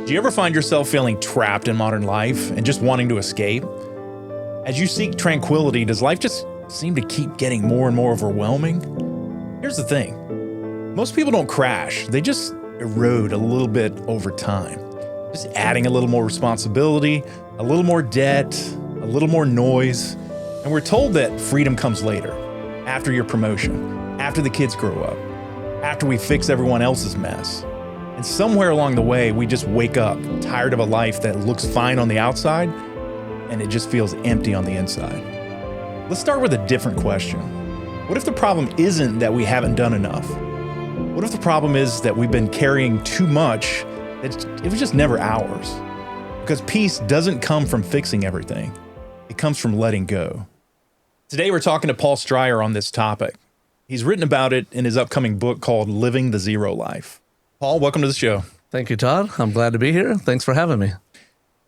Do you ever find yourself feeling trapped in modern life and just wanting to escape? As you seek tranquility, does life just seem to keep getting more and more overwhelming? Here's the thing. Most people don't crash. They just erode a little bit over time. Just adding a little more responsibility, a little more debt, a little more noise. And we're told that freedom comes later, after your promotion, after the kids grow up, after we fix everyone else's mess. And somewhere along the way, we just wake up tired of a life that looks fine on the outside, and it just feels empty on the inside. Let's start with a different question. What if the problem isn't that we haven't done enough? What if the problem is that we've been carrying too much that it was just never ours? Because peace doesn't come from fixing everything. It comes from letting go. Today, we're talking to Paul Stryer on this topic. He's written about it in his upcoming book called Living the Zero Life. Paul, welcome to the show. Thank you, Todd. I'm glad to be here. Thanks for having me.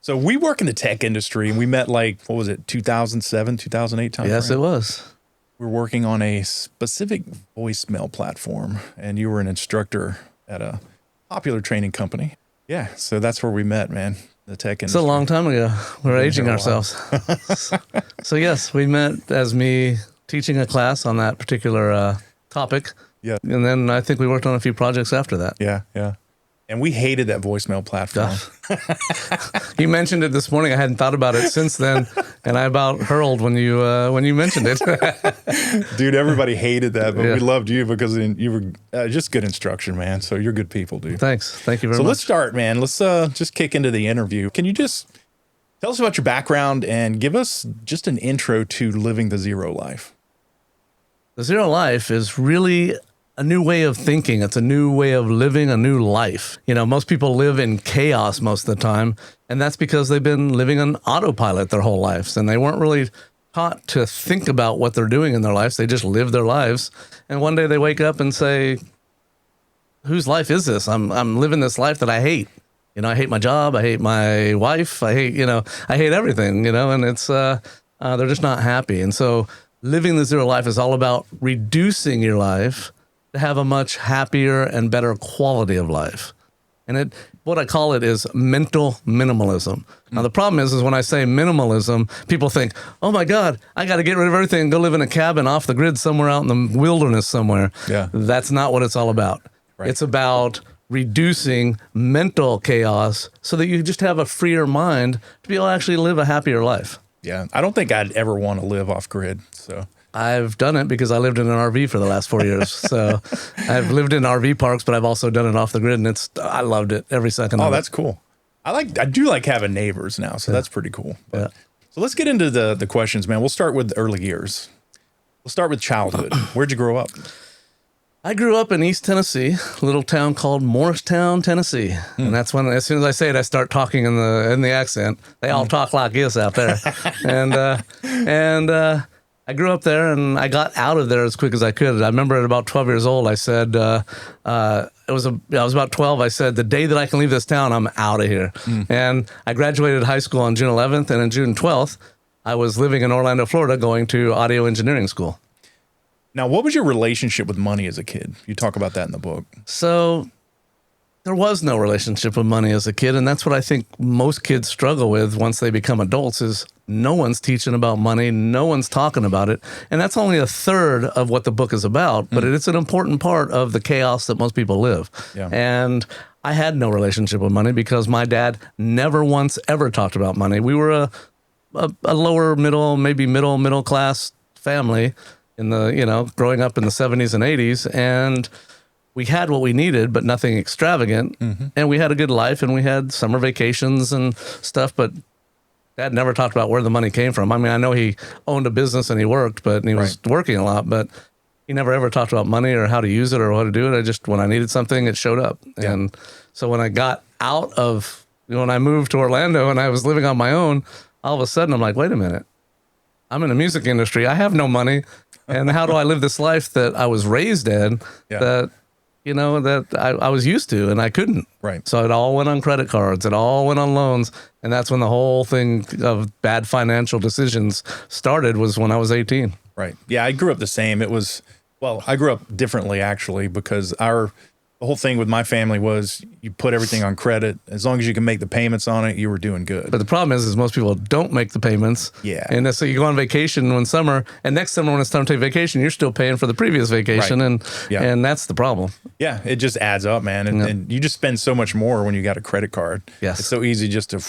So we work in the tech industry, and we met 2007, 2008 time? Yes, it was. We're working on a specific voicemail platform, and you were an instructor at a popular training company. Yeah, so that's where we met, man, the tech industry. It's a long time ago. We're aging ourselves. So yes, we met as me teaching a class on that particular topic. Yeah. And then I think we worked on a few projects after that. Yeah. And we hated that voicemail platform. You mentioned it this morning. I hadn't thought about it since then, and I about hurled when you mentioned it. Dude, everybody hated that, but we loved you because you were just good instruction, man. So you're good people, dude. Thanks. Thank you very much. So let's start, man. Let's just kick into the interview. Can you just tell us about your background and give us just an intro to living the zero life? The zero life is really a new way of thinking. It's a new way of living a new life. You know, most people live in chaos most of the time, and that's because they've been living on autopilot their whole lives, and they weren't really taught to think about what they're doing in their lives. They just live their lives, and one day they wake up and say, whose life is this? I'm living this life that I hate. You know, I hate my job, I hate my wife, I hate everything, and it's, they're just not happy. And so living the zero life is all about reducing your life to have a much happier and better quality of life. And what I call it is mental minimalism. Now, the problem is when I say minimalism, people think, oh my God, I got to get rid of everything and go live in a cabin off the grid somewhere out in the wilderness somewhere. Yeah. That's not what it's all about. Right. It's about reducing mental chaos so that you just have a freer mind to be able to actually live a happier life. Yeah. I don't think I'd ever want to live off grid, so... I've done it because I lived in an RV for the last 4 years. So I've lived in RV parks, but I've also done it off the grid, and I loved it every second of it. Oh, that's cool. I do like having neighbors now, so that's pretty cool. But, so let's get into the questions, man. We'll start with the early years. We'll start with childhood. Where'd you grow up? I grew up in East Tennessee, a little town called Morristown, Tennessee. And that's when, as soon as I say it, I start talking in the accent. They all talk like this out there. and I grew up there, and I got out of there as quick as I could. I remember at about 12 years old, I said, I was about 12. I said, the day that I can leave this town, I'm out of here. And I graduated high school on June 11th, and on June 12th, I was living in Orlando, Florida, going to audio engineering school. Now, what was your relationship with money as a kid? You talk about that in the book. So there was no relationship with money as a kid, and that's what I think most kids struggle with once they become adults is no one's teaching about money, no one's talking about it, and that's only a third of what the book is about, but it's an important part of the chaos that most people live. Yeah. And I had no relationship with money because my dad never once ever talked about money. We were a lower middle, maybe middle class family in the, growing up in the 70s and 80s, and we had what we needed, but nothing extravagant. And we had a good life, and we had summer vacations and stuff, but Dad never talked about where the money came from. I mean, I know he owned a business and he worked, but he was working a lot, but he never ever talked about money or how to use it or how to do it. When I needed something, it showed up. Yeah. And so when I got out of, when I moved to Orlando and I was living on my own, all of a sudden I'm like, wait a minute, I'm in the music industry. I have no money. And how do I live this life that I was raised in that I was used to, and I couldn't. Right. So it all went on credit cards. It all went on loans. And that's when the whole thing of bad financial decisions started, was when I was 18. Right. Yeah, I grew up the same. I grew up differently, actually, because our the whole thing with my family was you put everything on credit. As long as you can make the payments on it, you were doing good. But the problem is most people don't make the payments. Yeah. And so you go on vacation one summer, and next summer when it's time to take vacation, you're still paying for the previous vacation. Right. And that's the problem. Yeah, it just adds up, man. And you just spend so much more when you got a credit card. Yes. It's so easy just to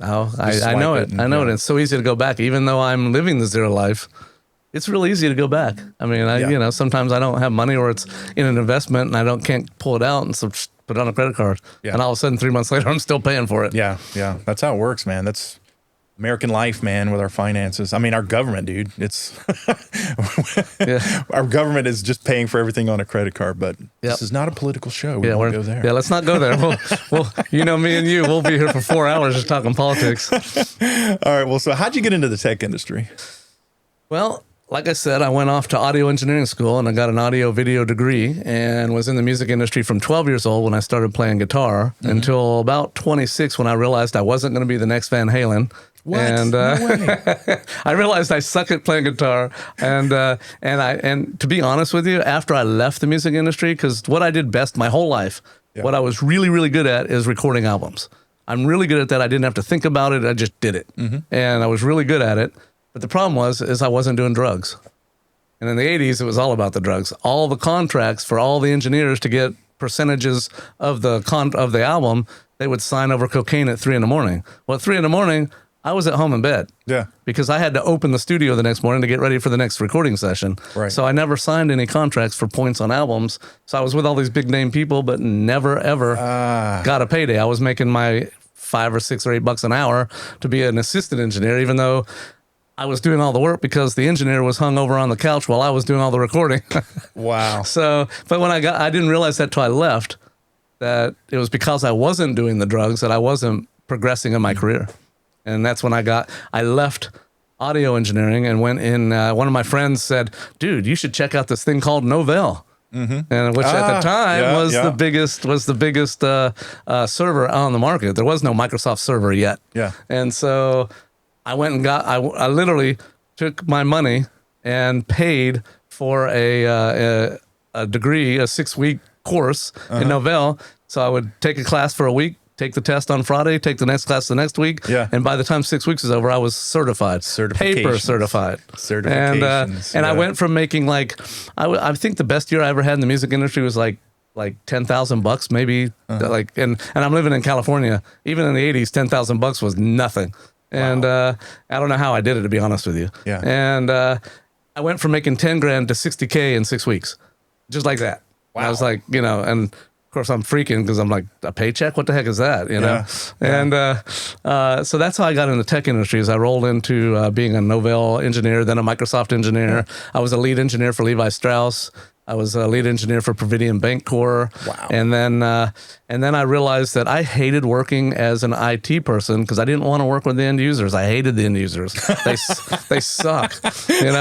I know it. I know it. It's so easy to go back. Even though I'm living the zero life, it's real easy to go back. I mean, sometimes I don't have money or it's in an investment and I can't pull it out and so just put it on a credit card. Yeah. And all of a sudden 3 months later, I'm still paying for it. Yeah. Yeah. That's how it works, man. That's American life, man, with our finances. I mean, our government, dude, it's our government is just paying for everything on a credit card, but this is not a political show. We won't go there. Yeah, let's not go there. We'll, me and you, we'll be here for 4 hours just talking politics. All right. Well, so how'd you get into the tech industry? Well, like I said, I went off to audio engineering school and I got an audio video degree and was in the music industry from 12 years old when I started playing guitar until about 26 when I realized I wasn't going to be the next Van Halen. What? And No way. I realized I suck at playing guitar. And to be honest with you, after I left the music industry, because what I did best my whole life, what I was really, really good at is recording albums. I'm really good at that. I didn't have to think about it. I just did it. And I was really good at it. But the problem is I wasn't doing drugs. And in the 80s, it was all about the drugs. All the contracts for all the engineers to get percentages of the album, they would sign over cocaine at 3 a.m. Well, at 3 a.m, I was at home in bed. Yeah. Because I had to open the studio the next morning to get ready for the next recording session. Right. So I never signed any contracts for points on albums. So I was with all these big name people, but never, ever got a payday. I was making my $5 or $6 or $8 an hour to be an assistant engineer, even though I was doing all the work because the engineer was hung over on the couch while I was doing all the recording. Wow. So, but when I didn't realize that till I left, that it was because I wasn't doing the drugs that I wasn't progressing in my career. And that's when I left audio engineering and went in. One of my friends said, dude, you should check out this thing called Novell. And which at the time was the biggest server on the market. There was no Microsoft server yet. Yeah. And so I went and I literally took my money and paid for a degree, a 6-week course in Novell. So I would take a class for a week, take the test on Friday, take the next class the next week. Yeah. And by the time 6 weeks is over, I was certified. Paper certified. Certifications. And I went from making I think the best year I ever had in the music industry was like $10,000 maybe. And I'm living in California. Even in the 80s, $10,000 was nothing. And I don't know how I did it, to be honest with you. Yeah. And I went from making 10 grand to 60K in 6 weeks, just like that. Wow. I was like, and of course I'm freaking because I'm like, a paycheck? What the heck is that? Yeah. And so that's how I got in the tech industry. Is I rolled into being a Novell engineer, then a Microsoft engineer. Yeah. I was a lead engineer for Levi Strauss. I was a lead engineer for Providian Bancorp. Wow. And then I realized that I hated working as an IT person because I didn't want to work with the end users. I hated the end users. They suck. You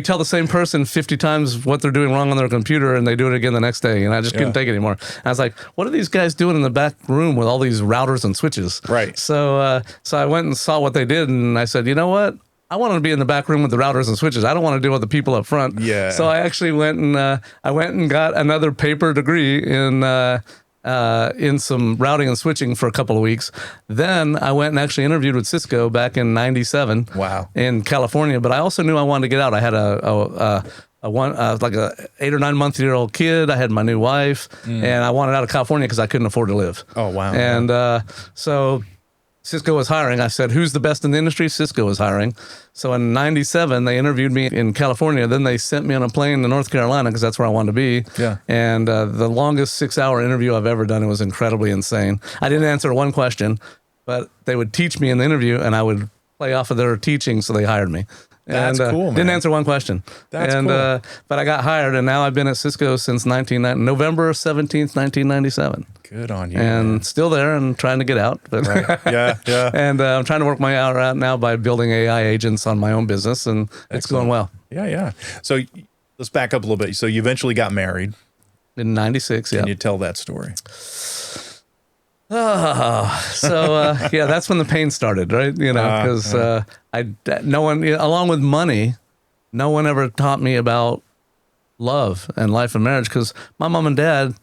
tell the same person 50 times what they're doing wrong on their computer and they do it again the next day. And I just couldn't take it anymore. And I was like, what are these guys doing in the back room with all these routers and switches? Right. So I went and saw what they did and I said, you know what? I want to be in the back room with the routers and switches. I don't want to deal with the people up front. Yeah. So I actually went and got another paper degree in some routing and switching for a couple of weeks. Then I went and actually interviewed with Cisco back in '97. Wow. In California. But I also knew I wanted to get out. I had a 8 or 9 month year old kid. I had my new wife, and I wanted out of California because I couldn't afford to live. Oh wow. And so Cisco was hiring. I said, who's the best in the industry? Cisco was hiring. So in '97, they interviewed me in California. Then they sent me on a plane to North Carolina because that's where I wanted to be. Yeah. And the longest 6-hour interview I've ever done, it was incredibly insane. I didn't answer one question, but they would teach me in the interview and I would play off of their teaching. So they hired me. That's cool, man. Didn't answer one question. That's cool. But I got hired, and now I've been at Cisco since November 17th, 1997. Good on you. And man. Still there and trying to get out. But right. Yeah. And I'm trying to work my way out now by building AI agents on my own business, and it's going well. Yeah. So let's back up a little bit. So you eventually got married. In '96, yeah. Can you tell that story? That's when the pain started, right? Because no one, along with money, no one ever taught me about love and life and marriage, because my mom and dad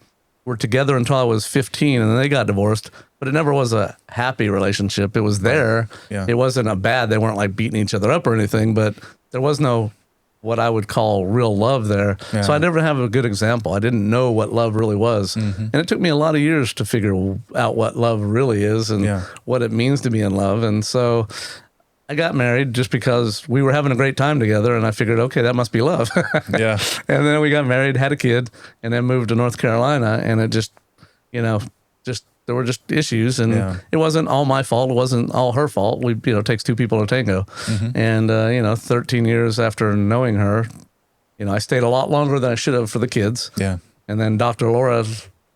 were together until I was 15 and then they got divorced, but it never was a happy relationship. It was there. Yeah. It wasn't a bad, they weren't like beating each other up or anything, but there was no what I would call real love there. Yeah. So I never have a good example. I didn't know what love really was. And it took me a lot of years to figure out what love really is and what it means to be in love. And so I got married just because we were having a great time together, and I figured, okay, that must be love. Yeah. And then we got married, had a kid, and then moved to North Carolina, and it just, there were just issues, and it wasn't all my fault. It wasn't all her fault. It takes two people to tango. And, 13 years after knowing her, I stayed a lot longer than I should have for the kids. Yeah. And then Dr. Laura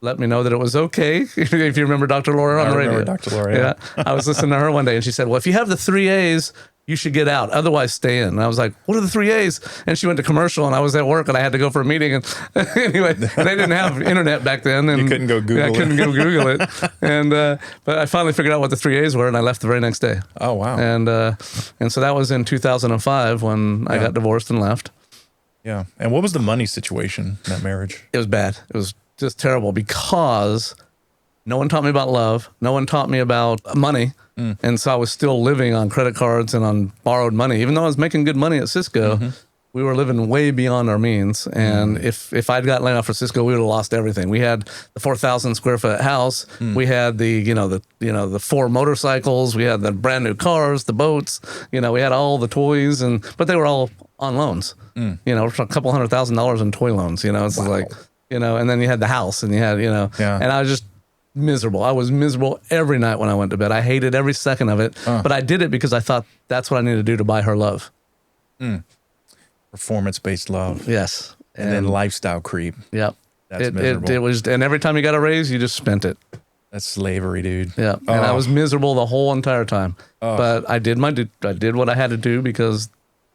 let me know that it was okay. If you remember Dr. Laura on the radio. I remember Dr. Laura, yeah. I was listening to her one day, and she said, well, if you have the 3 A's, you should get out. Otherwise, stay in. And I was like, what are the 3 A's? And she went to commercial, and I was at work, and I had to go for a meeting. And anyway, they didn't have internet back then. And you couldn't go Google it. I couldn't go Google it. And but I finally figured out what the 3 A's were, and I left the very next day. Oh, wow. And so that was in 2005 when I got divorced and left. Yeah. And what was the money situation in that marriage? It was bad. It was just terrible because no one taught me about love. No one taught me about money. And so I was still living on credit cards and on borrowed money. Even though I was making good money at Cisco, we were living way beyond our means. And if I'd gotten laid off for Cisco, we would have lost everything. We had the 4,000 square foot house. We had the 4 motorcycles. We had the brand new cars, the boats. We had all the toys, but they were all on loans. A couple $100,000 in toy loans. It's like, and then you had the house, and you had, and I was just miserable. I was miserable every night when I went to bed. I hated every second of it, but I did it because I thought that's what I needed to do to buy her love. Performance-based love. Yes. And then lifestyle creep. Yep. That's miserable. It was, and every time you got a raise, you just spent it. That's slavery, dude. Yeah. And I was miserable the whole entire time. But I did what I had to do because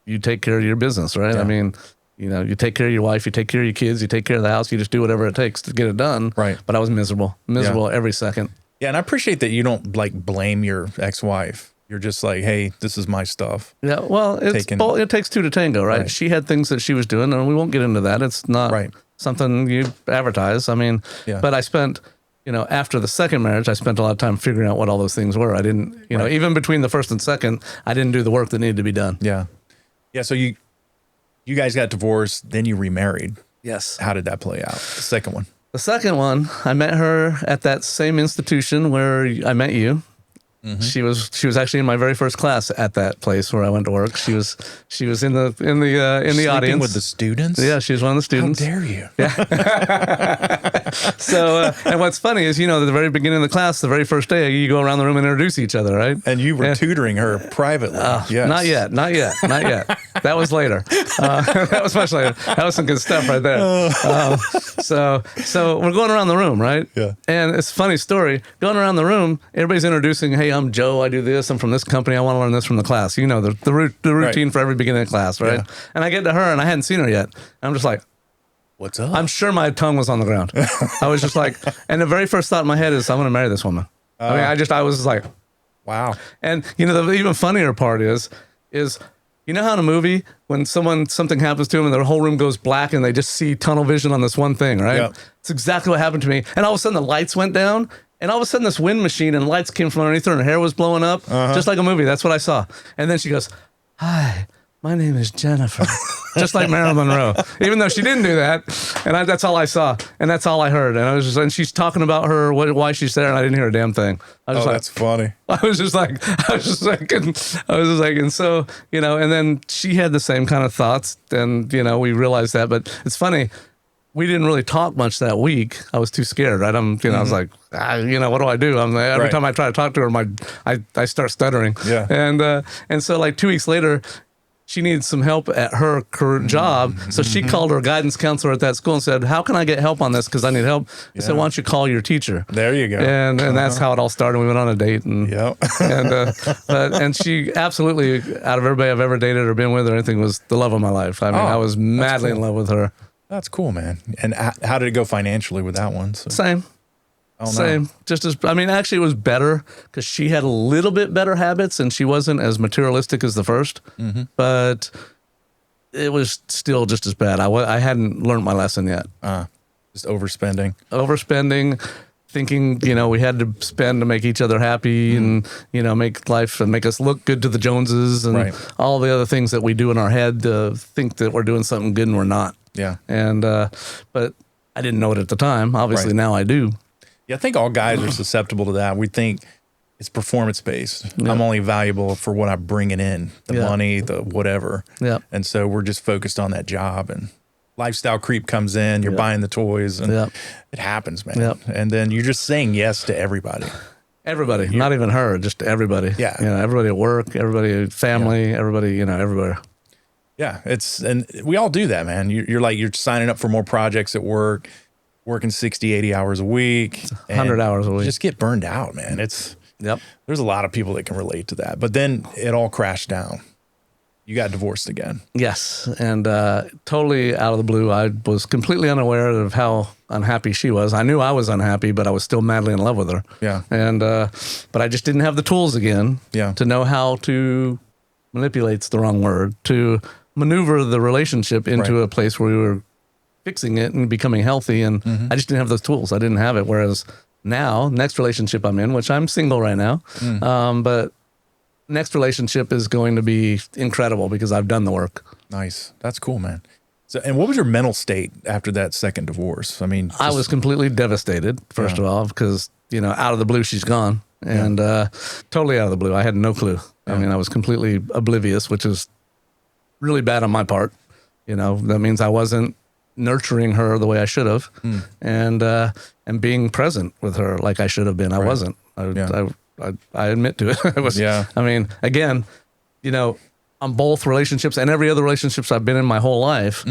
you take care of your business, right? Yeah. I mean, you take care of your wife, you take care of your kids, you take care of the house, you just do whatever it takes to get it done. Right. But I was miserable every second. Yeah, and I appreciate that you don't blame your ex-wife. You're just like, hey, this is my stuff. Yeah, well, it takes two to tango, right? She had things that she was doing, and we won't get into that. It's not something you advertise. I mean, but I spent, after the second marriage, I spent a lot of time figuring out what all those things were. I didn't, even between the first and second, I didn't do the work that needed to be done. Yeah. Yeah, so you guys got divorced, then you remarried. Yes. How did that play out? The second one. The second one, I met her at that same institution where I met you. She was actually in my very first class at that place where I went to work. She was in the audience with the students. Yeah, she was one of the students. How dare you? Yeah. So and what's funny is at the very beginning of the class, the very first day, you go around the room and introduce each other, right? And you were tutoring her privately. Yes. Not yet. That was later. That was much later. That was some good stuff right there. So we're going around the room, right? Yeah. And it's a funny story. Going around the room, everybody's introducing, hey, I'm Joe. I do this. I'm from this company. I want to learn this from the class. The routine for every beginning of class, right? Yeah. And I get to her, and I hadn't seen her yet. I'm just like, what's up? I'm sure my tongue was on the ground. I was just like, and the very first thought in my head is, I'm going to marry this woman. I was just like, wow. And the even funnier part is how in a movie when something happens to them and their whole room goes black and they just see tunnel vision on this one thing, right? Yep. It's exactly what happened to me. And all of a sudden the lights went down. And all of a sudden, this wind machine and lights came from underneath her, and her hair was blowing up, just like a movie. That's what I saw. And then she goes, "Hi, my name is Jennifer," just like Marilyn Monroe. Even though she didn't do that, and that's all I saw, and that's all I heard. And and she's talking about her, why she's there, and I didn't hear a damn thing. I was that's funny. I was just like, and so and then she had the same kind of thoughts, and we realized that. But it's funny. We didn't really talk much that week. I was too scared, right? I was like, what do I do? Every time I try to talk to her, I start stuttering. Yeah. And so like 2 weeks later, she needed some help at her current job. So she called her guidance counselor at that school and said, how can I get help on this? Because I need help. I said, why don't you call your teacher? There you go. And that's how it all started. We went on a date. And, and she absolutely, out of everybody I've ever dated or been with or anything, was the love of my life. I mean, I was madly in love with her. That's cool, man. And how did it go financially with that one? So. Same. Oh, no. Same. Actually, it was better because she had a little bit better habits and she wasn't as materialistic as the first. But it was still just as bad. I hadn't learned my lesson yet. Just overspending, thinking, we had to spend to make each other happy and, make life and make us look good to the Joneses and all the other things that we do in our head to think that we're doing something good and we're not. Yeah. And, but I didn't know it at the time. Obviously now I do. Yeah. I think all guys are susceptible to that. We think it's performance based. Yeah. I'm only valuable for what I'm bringing in, the money, the whatever. Yeah. And so we're just focused on that job, and lifestyle creep comes in, you're buying the toys, and it happens, man. Yep. And then you're just saying yes to everybody. Everybody, not even her, just everybody. Yeah. Everybody at work, everybody at family, everybody, everywhere. Yeah. And we all do that, man. You're signing up for more projects at work, working 60, 80 hours a week. 100 hours a week. Just get burned out, man. There's a lot of people that can relate to that. But then it all crashed down. You got divorced again. Yes. And totally out of the blue, I was completely unaware of how unhappy she was. I knew I was unhappy, but I was still madly in love with her. Yeah. And but I just didn't have the tools again to know how to manipulate's the wrong word, to maneuver the relationship into a place where we were fixing it and becoming healthy. And I just didn't have those tools. I didn't have it. Whereas now, next relationship I'm in, which I'm single right now, but next relationship is going to be incredible because I've done the work. Nice. That's cool, man. So, and what was your mental state after that second divorce? I mean, I was completely devastated, first of all, because, out of the blue, she's gone, and totally out of the blue. I had no clue. I mean, I was completely oblivious, which is really bad on my part. That means I wasn't nurturing her the way I should have, and being present with her like I should have been. I wasn't. I admit to it. I mean, again, on both relationships and every other relationships I've been in my whole life,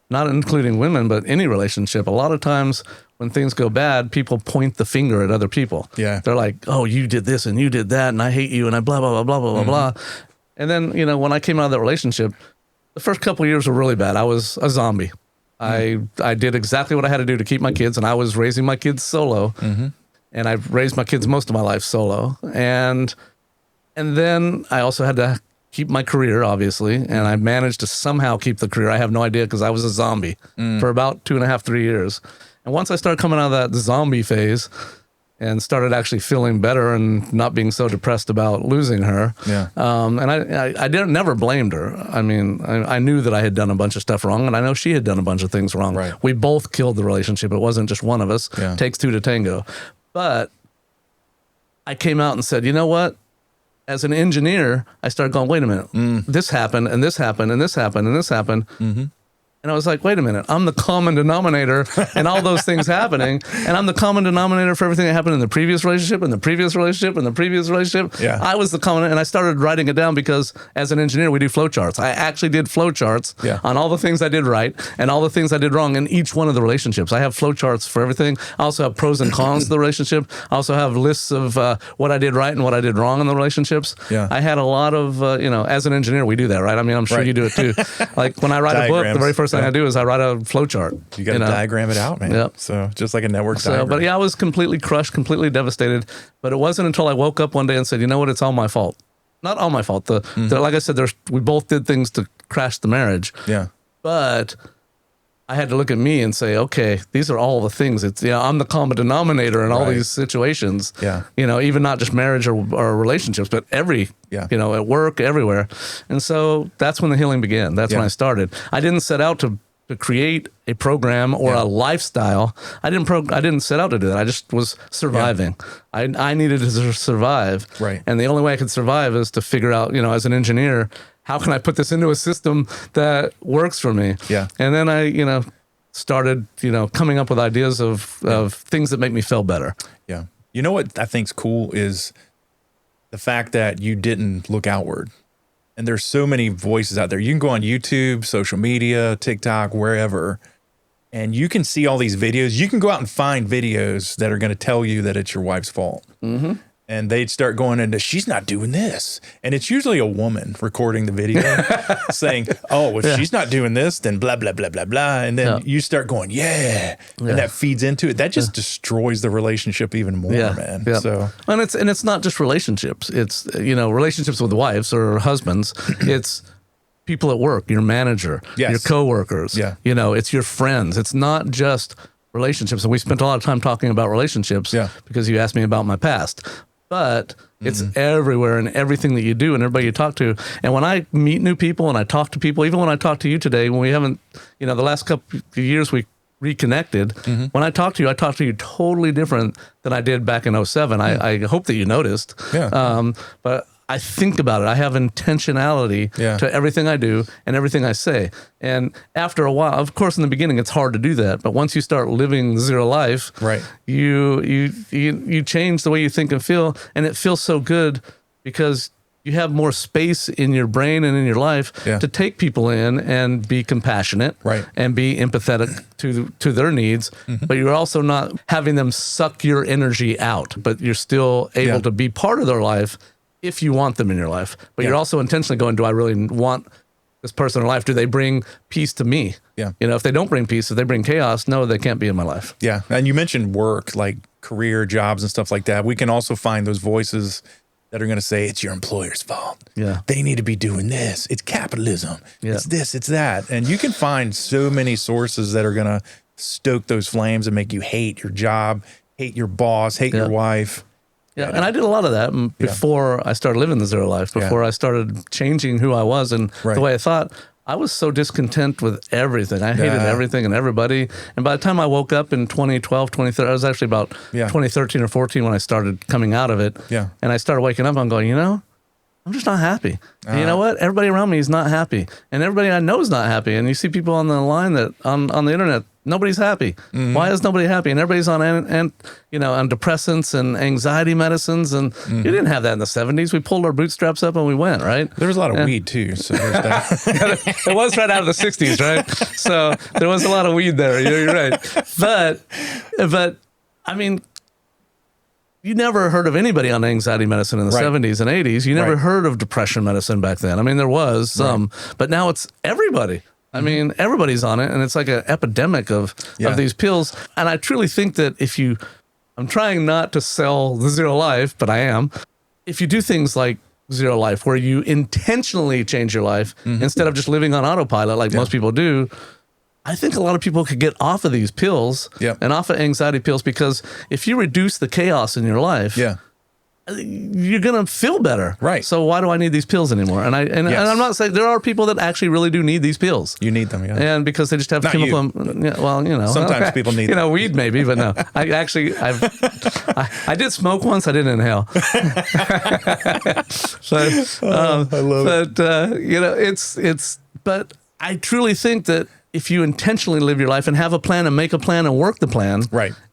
not including women, but any relationship, a lot of times when things go bad, people point the finger at other people. Yeah. They're like, oh, you did this and you did that and I hate you and I blah, blah, blah, blah, blah, blah. And then, when I came out of that relationship, the first couple of years were really bad. I was a zombie. I did exactly what I had to do to keep my kids, and I was raising my kids solo. And I've raised my kids most of my life solo. And then I also had to keep my career, obviously. And I managed to somehow keep the career. I have no idea because I was a zombie for about 2.5, 3 years. And once I started coming out of that zombie phase and started actually feeling better and not being so depressed about losing her. And I never blamed her. I mean, I knew that I had done a bunch of stuff wrong, and I know she had done a bunch of things wrong. Right. We both killed the relationship. It wasn't just one of us. Takes two to tango. But I came out and said, you know what? As an engineer, I started going, wait a minute, this happened, and this happened, and this happened, and this happened. And I was like, wait a minute, I'm the common denominator in all those things happening. And I'm the common denominator for everything that happened in the previous relationship, and the previous relationship, and the previous relationship. I was the common, and I started writing it down because as an engineer, we do flow charts. I actually did flow charts on all the things I did right and all the things I did wrong in each one of the relationships. I have flow charts for everything. I also have pros and cons to the relationship. I also have lists of what I did right and what I did wrong in the relationships. I had a lot of, as an engineer, we do that, right? I mean, I'm sure you do it too. Like when I write a book, the very first thing I do is I write a flow chart. You got to diagram it out, man. Yep. So just like a network diagram. But I was completely crushed, completely devastated. But it wasn't until I woke up one day and said, you know what, it's all my fault. Not all my fault. Like I said, we both did things to crash the marriage. But I had to look at me and say, okay, these are all the things. It's I'm the common denominator in all these situations. Even not just marriage or relationships, but every at work, everywhere. And so that's when the healing began. That's when I started. I didn't set out to create a program or a lifestyle. I didn't set out to do that. I just was surviving. I needed to survive. And the only way I could survive is to figure out, as an engineer, how can I put this into a system that works for me? And then I, started, coming up with ideas of things that make me feel better. You know what I think's cool is the fact that you didn't look outward. And there's so many voices out there. You can go on YouTube, social media, TikTok, wherever, and you can see all these videos. You can go out and find videos that are going to tell you that it's your wife's fault. And they'd start going into, she's not doing this. And it's usually a woman recording the video saying, oh, if she's not doing this, then blah, blah, blah, blah, blah. And then you start going, and that feeds into it. That just destroys the relationship even more, man. So, and it's not just relationships. It's, relationships with wives or husbands. It's people at work, your manager, Yes. your coworkers. Yeah. You know, it's your friends. It's not just relationships. And we spent a lot of time talking about relationships because you asked me about my past. But it's everywhere in everything that you do and everybody you talk to. And when I meet new people and I talk to people, even when I talk to you today, when we haven't, you know, the last couple of years we reconnected, when I talk to you totally different than I did back in 07. I hope that you noticed. Yeah. But I think about it. I have intentionality to everything I do and everything I say. And after a while, of course, in the beginning, it's hard to do that. But once you start living zero life, Right. you change the way you think and feel. And it feels so good because you have more space in your brain and in your life to take people in and be compassionate and be empathetic to their needs. But you're also not having them suck your energy out, but you're still able to be part of their life if you want them in your life. But you're also intentionally going, do I really want this person in life? Do they bring peace to me? Yeah. You know, if they don't bring peace, if they bring chaos, no, they can't be in my life. Yeah. And you mentioned work, like career, jobs and stuff like that. We can also find those voices that are going to say, it's your employer's fault. Yeah. They need to be doing this. It's capitalism. Yeah. It's this, it's that. And you can find so many sources that are going to stoke those flames and make you hate your job, hate your boss, hate your wife. Yeah, and I did a lot of that before I started living the zero life, before I started changing who I was and the way I thought. I was so discontent with everything. I hated everything and everybody. And by the time I woke up in 2012, 2013, I was actually about 2013 or 14 when I started coming out of it. Yeah. And I started waking up and going, you know, I'm just not happy. And you know what? Everybody around me is not happy. And everybody I know is not happy. And you see people on the line that on the internet, nobody's happy. Why is nobody happy? And everybody's on on depressants and anxiety medicines. And you didn't have that in the 70s. We pulled our bootstraps up and we went, right? There was a lot of weed too. So there's that. It was right out of the 60s, right? So there was a lot of weed there. You're right. But I mean, you never heard of anybody on anxiety medicine in the 70s and 80s. You never heard of depression medicine back then. I mean, there was some, but now it's everybody. I mean, everybody's on it, and it's like an epidemic of these pills. And I truly think that I'm trying not to sell the zero life, but I am. If you do things like zero life, where you intentionally change your life instead of just living on autopilot like most people do, I think a lot of people could get off of these pills and off of anxiety pills, because if you reduce the chaos in your life, you're going to feel better. Right. So why do I need these pills anymore? And I'm not saying, there are people that actually really do need these pills. You need them, And because they just have chemical, sometimes people need them. Weed maybe, but no. I did smoke once, I didn't inhale. I love it. But I truly think that if you intentionally live your life and have a plan and make a plan and work the plan,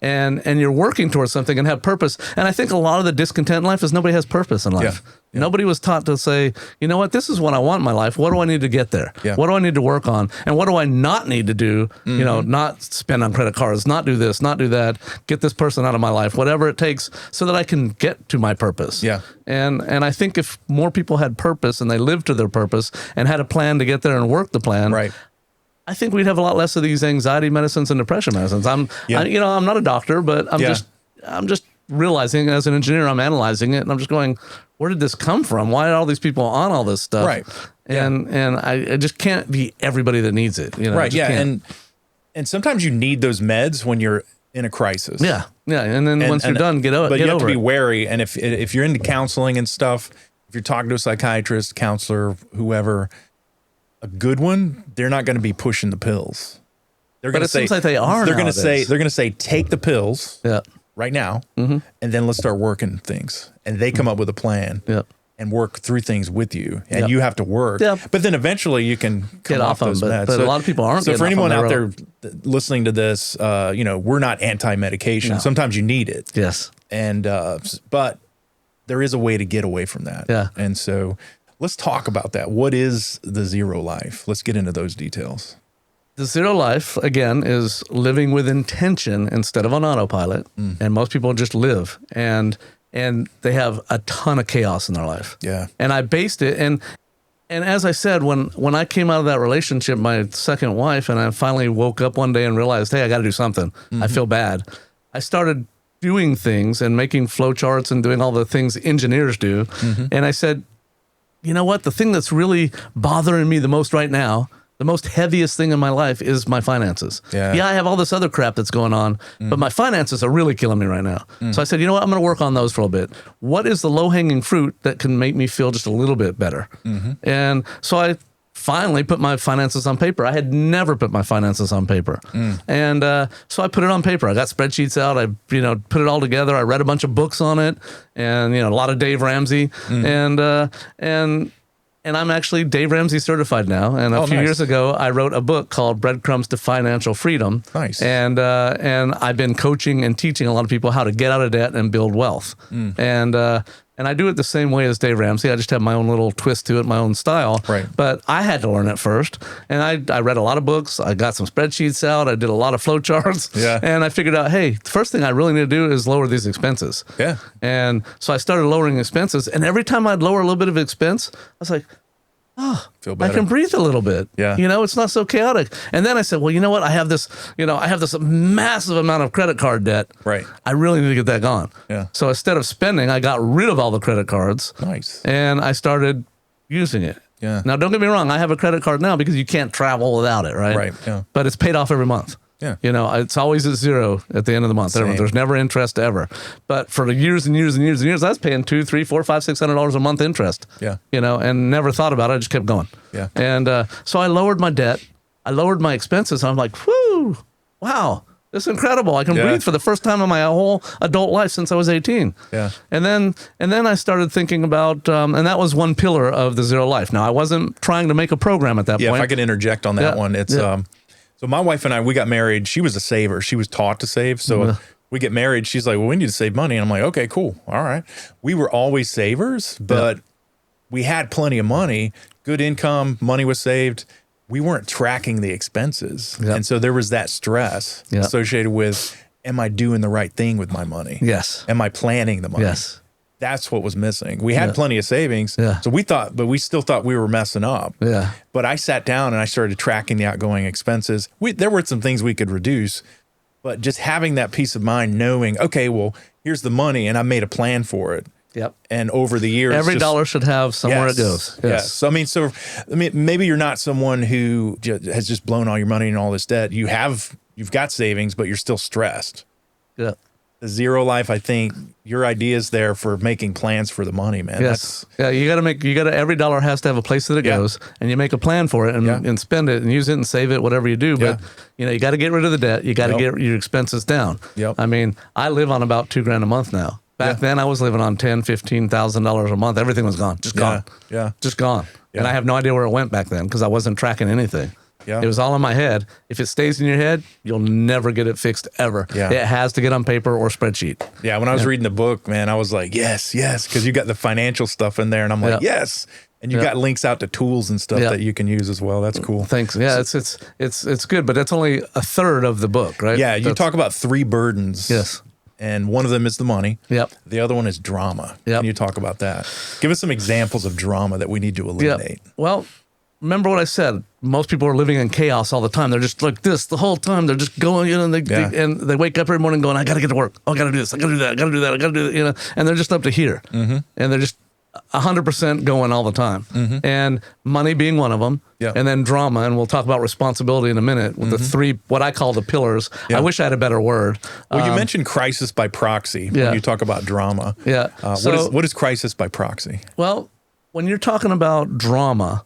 and you're working towards something and have purpose. And I think a lot of the discontent in life is nobody has purpose in life. Nobody was taught to say, you know what, this is what I want in my life. What do I need to get there? What do I need to work on? And what do I not need to do? You know, not spend on credit cards, not do this, not do that, get this person out of my life, whatever it takes, so that I can get to my purpose. And I think if more people had purpose and they lived to their purpose and had a plan to get there and work the plan, I think we'd have a lot less of these anxiety medicines and depression medicines. I'm not a doctor, but I'm just realizing, as an engineer, I'm analyzing it, and I'm just going, where did this come from? Why are all these people on all this stuff? And I just can't be everybody that needs it. You know, And sometimes you need those meds when you're in a crisis. And then once you're done, get over it. But you have to be wary. And if you're into counseling and stuff, if you're talking to a psychiatrist, counselor, whoever, a good one, they're not going to be pushing the pills. They're going to say, seems like they are. They're going to say, take the pills right now, and then let's start working things. And they come up with a plan and work through things with you, and you have to work. But then eventually you can come off those meds. But a lot of people aren't. So for anyone out there listening to this, we're not anti-medication. Sometimes you need it. And but there is a way to get away from that. And so let's talk about that. What is the zero life? Let's get into those details. The zero life, again, is living with intention instead of on autopilot. And most people just live, and they have a ton of chaos in their life. And I based it, and as I said, when I came out of that relationship, my second wife, and I finally woke up one day and realized, hey, I got to do something. I feel bad. I started doing things and making flowcharts and doing all the things engineers do. And I said, you know what? The thing that's really bothering me the most right now, the most heaviest thing in my life is my finances. Yeah. I have all this other crap that's going on, but my finances are really killing me right now. So I said, you know what? I'm going to work on those for a little bit. What is the low-hanging fruit that can make me feel just a little bit better? And so I finally put my finances on paper. I had never put my finances on paper. And so I put it on paper. I got spreadsheets out. I, put it all together. I read a bunch of books on it and, a lot of Dave Ramsey and I'm actually Dave Ramsey certified now. And a few years ago, I wrote a book called Breadcrumbs to Financial Freedom. Nice. And I've been coaching and teaching a lot of people how to get out of debt and build wealth. And I do it the same way as Dave Ramsey. I just have my own little twist to it, my own style. Right. But I had to learn it first. And I read a lot of books. I got some spreadsheets out. I did a lot of flow charts. Yeah. And I figured out, hey, the first thing I really need to do is lower these expenses. Yeah. And so I started lowering expenses. And every time I'd lower a little bit of expense, I was like, Feel better. I can breathe a little bit. Yeah. It's not so chaotic. And then I said, well, you know what? I have this massive amount of credit card debt. Right. I really need to get that gone. Yeah. So instead of spending, I got rid of all the credit cards. Nice. And I started using it. Yeah. Now, don't get me wrong. I have a credit card now because you can't travel without it, right? Right. Yeah. But it's paid off every month. Yeah. It's always at zero at the end of the month. Same. There's never interest ever. But for the years and years and years and years, I was paying $200, $300, $400, $500, $600 a month interest. Yeah. And never thought about it. I just kept going. Yeah. And so I lowered my debt. I lowered my expenses. I'm like, whoo, wow, this is incredible. I can breathe for the first time in my whole adult life since I was 18. Yeah. And then I started thinking about, and that was one pillar of the Zero Life. Now, I wasn't trying to make a program at that point. Yeah, if I could interject on that one, it's so my wife and I, we got married. She was a saver. She was taught to save. So we get married. She's like, well, we need to save money. And I'm like, okay, cool. All right. We were always savers, but we had plenty of money, good income, money was saved. We weren't tracking the expenses. And so there was that stress associated with, am I doing the right thing with my money? Yes. Am I planning the money? Yes. That's what was missing. We had plenty of savings. Yeah. So we still thought we were messing up. Yeah. But I sat down and I started tracking the outgoing expenses. There were some things we could reduce, but just having that peace of mind, knowing, okay, well, here's the money, and I made a plan for it. Yep. And over the years, every dollar should have somewhere it goes. Yes. So, maybe you're not someone who has just blown all your money and all this debt. You've got savings, but you're still stressed. Yeah. The Zero Life, I think your idea is there for making plans for the money, man. Yes. Every dollar has to have a place that it goes, and you make a plan for it and spend it and use it and save it, whatever you do. But, you got to get rid of the debt. You got to get your expenses down. Yep. I mean, I live on about $2,000 a month now. Back then I was living on $10,000, $15,000 a month. Everything was gone. Just gone. Yeah. Just gone. Yeah. And I have no idea where it went back then because I wasn't tracking anything. Yeah. It was all in my head. If it stays in your head, you'll never get it fixed ever. Yeah. It has to get on paper or spreadsheet. Yeah. When I was reading the book, man, I was like, yes, because you got the financial stuff in there, and I'm like, yes. And you got links out to tools and stuff that you can use as well. That's cool. Thanks. Yeah, it's good, but that's only a third of the book, right? Yeah. You talk about 3 burdens. Yes. And one of them is the money. Yep. The other one is drama. Yep. Can you talk about that? Give us some examples of drama that we need to eliminate. Yep. Well, remember what I said. Most people are living in chaos all the time. They're just like this the whole time. They're just going, and they wake up every morning going, I got to get to work. Oh, I got to do this. I got to do that. I got to do that. I got to do that. And they're just up to here. Mm-hmm. And they're just 100% going all the time. Mm-hmm. And money being one of them. Yeah. And then drama. And we'll talk about responsibility in a minute with the 3, what I call the pillars. Yeah. I wish I had a better word. Well, you mentioned crisis by proxy when you talk about drama. Yeah. What is crisis by proxy? Well, when you're talking about drama,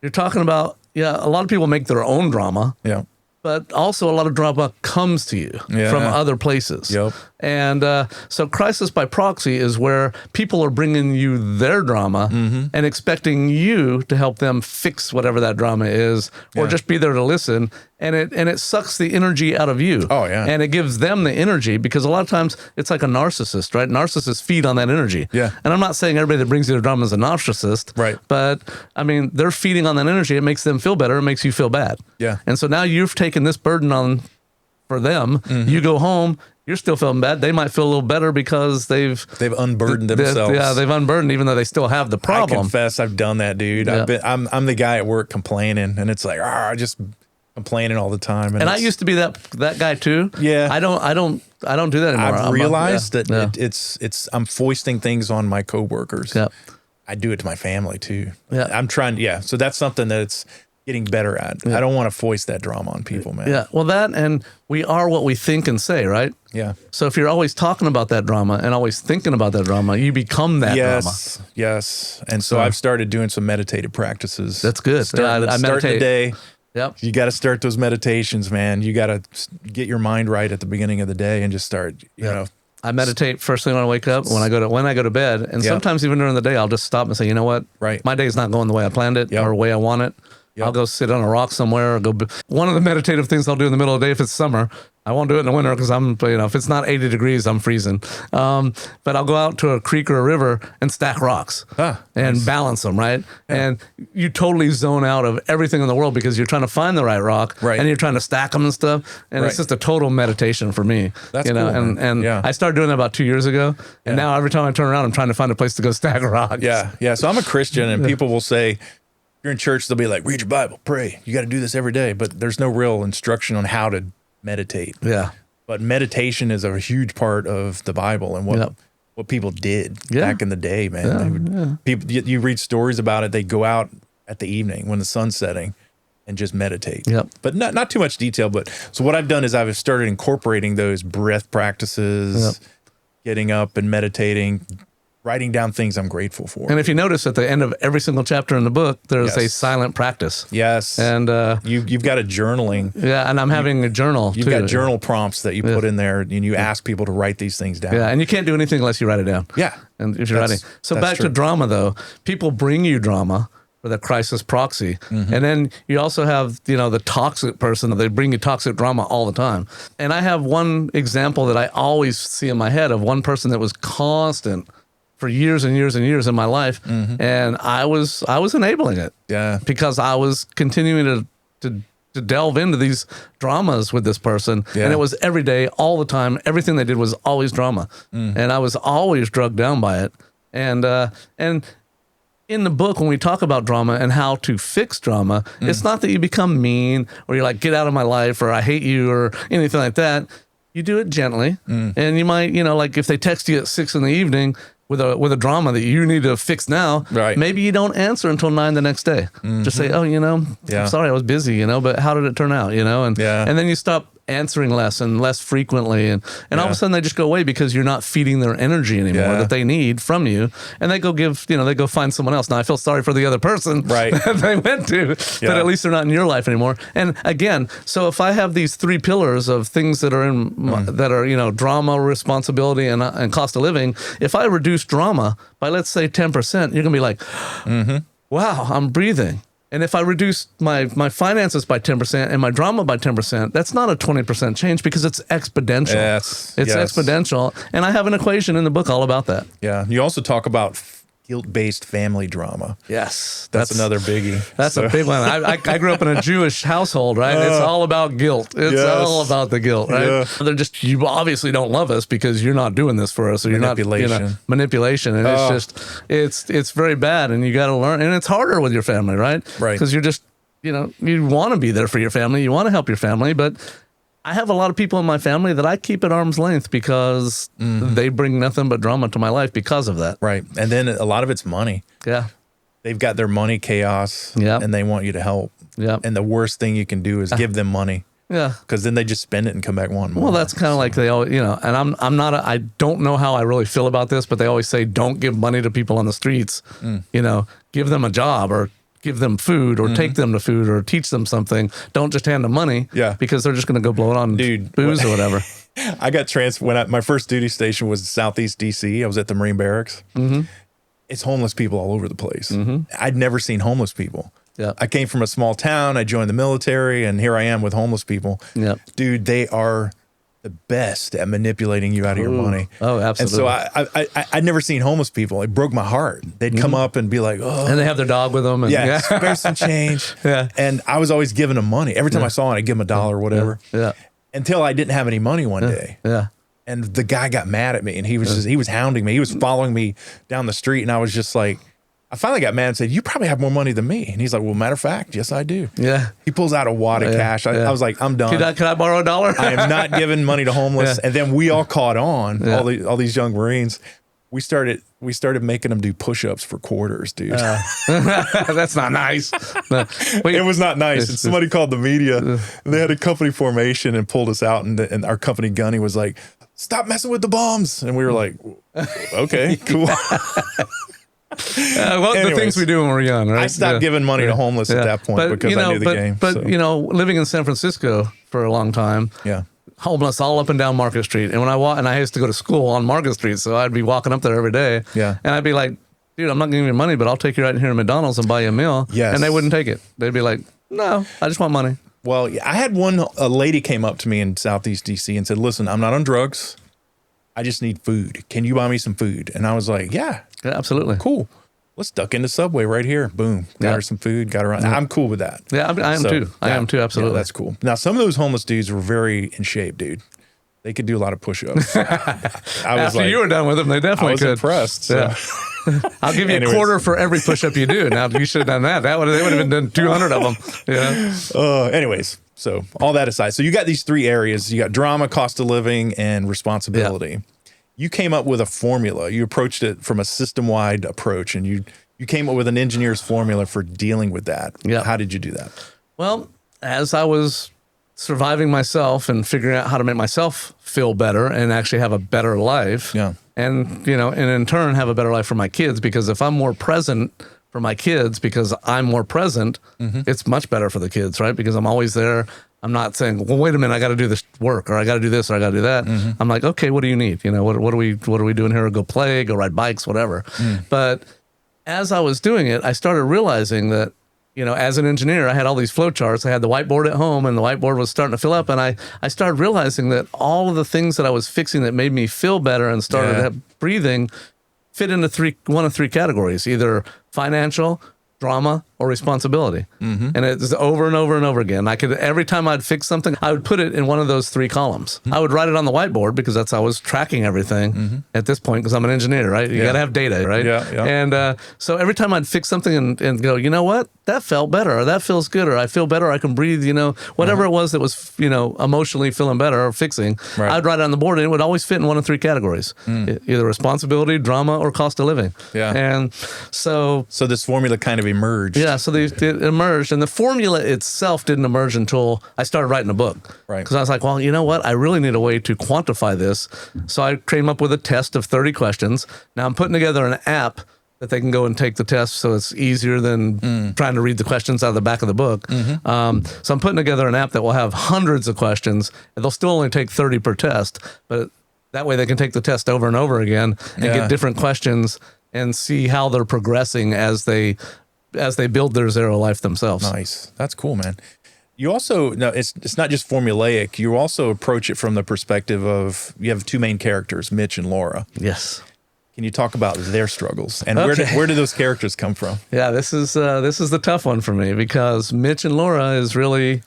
you're talking about, a lot of people make their own drama. Yeah. But also a lot of drama comes to you from other places. Yep. And so crisis by proxy is where people are bringing you their drama and expecting you to help them fix whatever that drama is or just be there to listen. And it sucks the energy out of you. Oh, yeah. And it gives them the energy because a lot of times it's like a narcissist, right? Narcissists feed on that energy. Yeah. And I'm not saying everybody that brings you their drama is a narcissist. Right. But, I mean, they're feeding on that energy. It makes them feel better. It makes you feel bad. Yeah. And so now you've taken this burden on for them. Mm-hmm. You go home, you're still feeling bad. They might feel a little better because they've unburdened themselves. They've unburdened, even though they still have the problem. I confess, I've done that, dude. Yeah. I'm the guy at work complaining, and it's like, just complaining all the time. And I used to be that guy too. Yeah. I don't do that anymore. I've realized that I'm foisting things on my coworkers. Yeah. I do it to my family too. Yeah. I'm trying. Yeah. So that's something that's getting better at. I don't want to foist that drama on people, man. Yeah. Well, that, and we are what we think and say, right? Yeah. So if you're always talking about that drama and always thinking about that drama, you become that drama. Yes. And so I've started doing some meditative practices. That's good. Start the day. Yep. You got to start those meditations, man. You got to get your mind right at the beginning of the day and just start, you know. I meditate first thing when I wake up, when I go to bed, and sometimes even during the day, I'll just stop and say, you know what? Right. My day's not going the way I planned it or the way I want it. I'll go sit on a rock somewhere. One of the meditative things I'll do in the middle of the day if it's summer. I won't do it in the winter because if it's not 80 degrees, I'm freezing. But I'll go out to a creek or a river and stack rocks and balance them, right? Yeah. And you totally zone out of everything in the world because you're trying to find the right rock, and you're trying to stack them and stuff. And it's just a total meditation for me. That's cool, and I started doing that about 2 years ago. And now every time I turn around, I'm trying to find a place to go stack rocks. Yeah. So I'm a Christian, and people will say, you're in church, they'll be like, read your Bible, pray. You got to do this every day. But there's no real instruction on how to meditate. Yeah. But meditation is a huge part of the Bible and what people did back in the day, man. People, you read stories about it. They go out at the evening when the sun's setting and just meditate. But not too much detail. But so what I've done is I've started incorporating those breath practices, getting up and meditating, writing down things I'm grateful for. And if you notice at the end of every single chapter in the book, there's a silent practice. Yes. And you've got a journaling. Yeah, and I'm having a journal You've got journal prompts that you put in there, and you ask people to write these things down. Yeah, and you can't do anything unless you write it down. Yeah. And if you're writing. So back to drama, though. People bring you drama for the crisis proxy. And then you also have, the toxic person. They bring you toxic drama all the time. And I have one example that I always see in my head of one person that was constant for years and years and years in my life, and I was enabling it. Yeah, because I was continuing to delve into these dramas with this person, and it was every day, all the time. Everything they did was always drama, and I was always drugged down by it. And in the book, when we talk about drama and how to fix drama, it's not that you become mean or you're like, get out of my life, or I hate you, or anything like that. You do it gently, and you might, like if they text you at 6 p.m. with a drama that you need to fix now, maybe you don't answer until 9 the next day. Just say, I'm sorry, I was busy, but how did it turn out, and then you stop answering less and less frequently, and all of a sudden they just go away because you're not feeding their energy anymore that they need from you, and they go they go find someone else. Now I feel sorry for the other person that they went to, but at least they're not in your life anymore. And again, so if I have these 3 pillars of things that are that are drama, responsibility, and cost of living, if I reduce drama by, let's say, 10%, you're gonna be like, wow, I'm breathing. And if I reduce my finances by 10% and my drama by 10%, that's not a 20% change because it's exponential. It's exponential. And I have an equation in the book all about that. Yeah. You also talk about guilt-based family drama. Yes. That's another biggie. That's a big one. I grew up in a Jewish household, right? It's all about guilt. It's all about the guilt, right? They're just, you obviously don't love us because you're not doing this for us. So you're not, manipulation. And it's very bad, and you got to learn. And it's harder with your family, right? Right. Because you're just, you want to be there for your family. You want to help your family, but I have a lot of people in my family that I keep at arm's length because they bring nothing but drama to my life because of that. Right. And then a lot of it's money. Yeah. They've got their money chaos and they want you to help. Yeah. And the worst thing you can do is give them money. Yeah. Because then they just spend it and come back wanting more. Well, that's kind of like they always, and I'm not, I don't know how I really feel about this, but they always say, don't give money to people on the streets. Give them a job, or give them food, or take them to food, or teach them something. Don't just hand them money, because they're just going to go blow it on booze or whatever. I got transferred. My first duty station was Southeast DC. I was at the Marine Barracks. It's homeless people all over the place. I'd never seen homeless people. Yeah, I came from a small town. I joined the military, and here I am with homeless people. Yeah, dude, they are the best at manipulating you out of your money. Oh, absolutely. And so I'd never seen homeless people. It broke my heart. They'd come up and be like, oh. And they have their dog with them. And, spare some change. And I was always giving them money. Every time I saw it, I'd give them $1 or whatever. Until I didn't have any money one day. And the guy got mad at me, and he was hounding me. He was following me down the street, and I was just like, I finally got mad and said, you probably have more money than me. And he's like, well, matter of fact, yes, I do. Yeah. He pulls out a wad of cash. I was like, I'm done. Can I borrow $1? I am not giving money to homeless. And then we all caught on, all these young Marines. we started making them do push-ups for quarters, dude. That's not nice. No, it was not nice. And somebody called the media, and they had a company formation and pulled us out, and our company gunny was like, "Stop messing with the bums," and we were like, "Okay, cool." The things we do when we're young, right? I stopped giving money to homeless at that point because I knew the game. But living in San Francisco for a long time, homeless all up and down Market Street. And when I used to go to school on Market Street, so I'd be walking up there every day. Yeah. And I'd be like, dude, I'm not giving you money, but I'll take you right in here to McDonald's and buy you a meal. Yes. And they wouldn't take it. They'd be like, no, I just want money. Well, I had a lady came up to me in Southeast DC and said, listen, I'm not on drugs. I just need food. Can you buy me some food? And I was like, yeah, absolutely. Cool. Let's duck into Subway right here. Boom. Got her some food. Got her on. I'm cool with that. Yeah, I am too. I am too. Absolutely. Yeah, that's cool. Now, some of those homeless dudes were very in shape, dude. They could do a lot of push-ups. After you were done with them, they definitely could. I was impressed. So. Yeah. I'll give you a quarter for every push-up you do. Now, you should have done that. They would have been done 200 of them. Yeah. Anyways, so all that aside. So you got these three areas. You got drama, cost of living, and responsibility. Yeah. You came up with a formula. You approached it from a system-wide approach, and you came up with an engineer's formula for dealing with that. Yeah. How did you do that? Well, as I was surviving myself and figuring out how to make myself feel better and actually have a better life. Yeah. And in turn have a better life for my kids, because if I'm more present for my kids because I'm more present, it's much better for the kids, right? Because I'm always there. I'm not saying, well, wait a minute, I got to do this work, or I got to do this, or I got to do that. I'm like, okay, what do you need? What are we doing here? Go play, go ride bikes, whatever. But as I was doing it, I started realizing that, as an engineer, I had all these flow charts. I had the whiteboard at home, and the whiteboard was starting to fill up. And I started realizing that all of the things that I was fixing that made me feel better and started breathing fit into one of three categories: either financial, drama, or responsibility. And it's over and over and over again. Every time I'd fix something, I would put it in one of those three columns. I would write it on the whiteboard because that's how I was tracking everything at this point, because I'm an engineer, right? You got to have data, right? Yeah. And so every time I'd fix something and go, you know what? That felt better, or that feels good, or I feel better, I can breathe, whatever it was that was, emotionally feeling better or fixing, I'd write it on the board, and it would always fit in one of three categories, either responsibility, drama, or cost of living. Yeah. And so this formula kind of emerged. Yeah. So it emerged, and the formula itself didn't emerge until I started writing a book. Right. Because I was like, well, you know what? I really need a way to quantify this. So I came up with a test of 30 questions. Now I'm putting together an app that they can go and take the test, so it's easier than trying to read the questions out of the back of the book. So I'm putting together an app that will have hundreds of questions, and they'll still only take 30 per test, but that way they can take the test over and over again and get different questions and see how they're progressing as they build their zero life themselves. Nice. That's cool, man. You also, it's not just formulaic. You also approach it from the perspective of, you have two main characters, Mitch and Laura. Yes. Can you talk about their struggles, and where do those characters come from? Yeah, this is the tough one for me, because Mitch and Laura is really